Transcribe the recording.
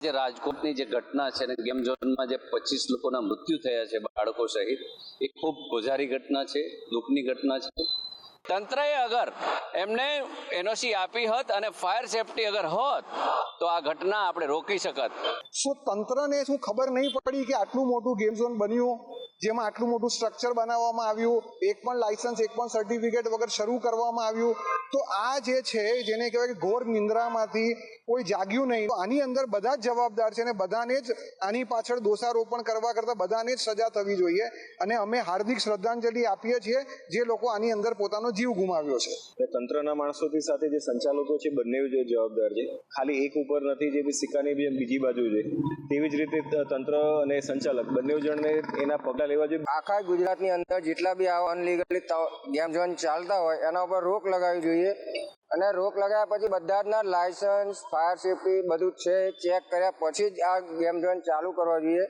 જે રાજકોટની જે ઘટના છે ને ગેમ ઝોનમાં જે 25 લોકોના મૃત્યુ થયા છે બાળકો સહિત, એ ખૂબ ગોઝારી ઘટના છે, દુઃખની ઘટના છે. તંત્રએ અગર એમને એનઓસી આપી હોત અને ફાયર સેફટી અગર હોત તો આ ઘટના આપણે રોકી શકત. શું તંત્રને શું ખબર નહીં પડી કે આટલું મોટું ગેમ ઝોન બન્યું, જેમાં આટલું મોટું સ્ટ્રક્ચર બનાવવામાં આવ્યું, એક પણ લાયસન્સ એક પણ સર્ટિફિકેટ વગર શરૂ કરવામાં આવ્યું? તો આ જે છે જેને કહેવાય કે ઘોર નિંદ્રામાંથી કોઈ જાગ્યું નહીં. આની અંદર બધા જ જવાબદાર છે અને બધાને જ આની પાછળ દોષારોપણ કરવા કરતાં બધાને જ સજા થવી જોઈએ. અને અમે હાર્દિક શ્રદ્ધાંજલિ આપીએ છીએ જે લોકો આની અંદર પોતાનો જીવ ગુમાવ્યો છે. તંત્રના માણસોથી સાથે જે સંચાલકો છે બંને જવાબદાર છે. ખાલી એક ઉપર નથી, જે સિક્કાની બીજી બાજુ છે. તેવી જ રીતે તંત્ર અને સંચાલક બંને જણને એના પગલાં લેવા જોઈએ. આખા ગુજરાતની અંદર જેટલા બી આવા અનલીગલી ગેમ ઝોન ચાલતા હોય એના ઉપર રોક લગાવવી જોઈએ. અને રોક લગાવ્યા પછી બધા જ ના લાયસન્સ, ફાયર સેફટી બધું છે ચેક કર્યા પછી જ આ ગેમ ઝોન ચાલુ કરવા જોઈએ.